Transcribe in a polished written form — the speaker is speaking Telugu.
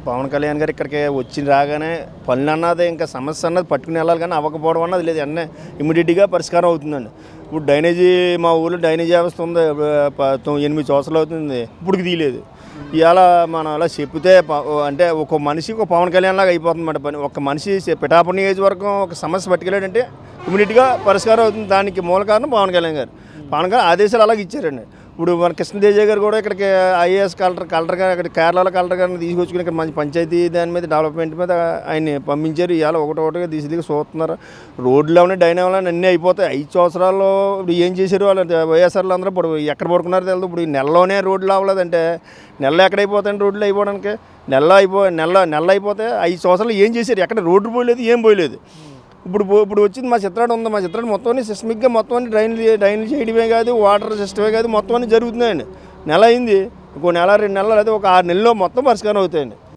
పవన్ కళ్యాణ్ గారు ఇక్కడికి వచ్చి రాగానే పనులు అన్నది ఇంకా సమస్య అన్నది పట్టుకుని వెళ్ళాలి కానీ అవ్వకపోవడం అన్నది లేదు. అన్నీ ఇమ్మీడియట్గా పరిష్కారం అవుతుందండి. ఇప్పుడు డ్రైనేజీ మా ఊళ్ళో డ్రైనేజీ వ్యవస్థ ఉంది, 8 సంవత్సరాలు అవుతుంది, ఇప్పటికి తీయలేదు. ఇవాళ మనం అలా చెప్తే అంటే ఒక మనిషికి ఒక పవన్ కళ్యాణ్ లాగా అయిపోతుంది అన్నమాట పని. ఒక మనిషి పిఠాపురం నియోజకవర్గం ఒక సమస్య పట్టుకెళ్ళాడంటే ఇమ్మీడియట్గా పరిష్కారం అవుతుంది. దానికి మూల కారణం పవన్ కళ్యాణ్ గారు. పవన్ కళ్యాణ్ ఆదేశాలు అలాగే ఇచ్చారండి. ఇప్పుడు మన కృష్ణదేజ గారు కూడా ఇక్కడికి ఐఏఎస్ కలెక్టర్ గారు ఇక్కడ కేరళలో కలెక్టర్ గారిని తీసుకొచ్చుకుని ఇక్కడ మంచి పంచాయతీ దాని మీద డెవలప్మెంట్ మీద ఆయన్ని పంపించారు. ఇవాళ ఒకటిగా దిగి చూస్తున్నారు. రోడ్లు ఏమైనా డైనామో అన్నీ అయిపోతాయి. 5 సంవత్సరాల్లో ఇప్పుడు ఏం చేశారు వాళ్ళు వైఎస్ఆర్లు అందరూ ఇప్పుడు ఎక్కడ పడుకున్నారో తెలియదు. ఇప్పుడు ఈ నెలలోనే రోడ్లు అవ్వలేదంటే నెల ఎక్కడైపోతాయండి రోడ్లు అయిపోవడానికి? నెల అయిపోతే 5 సంవత్సరాలు ఏం చేశారు? ఎక్కడ రోడ్డు పోయలేదు, ఏం పోయలేదు. ఇప్పుడు వచ్చింది మా చిత్రాడు ఉంది. మా చిత్రాడు మొత్తం సిస్టమిక్గా మొత్తం డ్రైన్లు చేయడమే కాదు, వాటర్ సిస్టమే కాదు, మొత్తం అన్నీ జరుగుతున్నాయండి. నెల అయింది, ఇంకో నెల 2 నెలలు అయితే ఒక 6 నెలల్లో మొత్తం పరిష్కారం అవుతాయండి.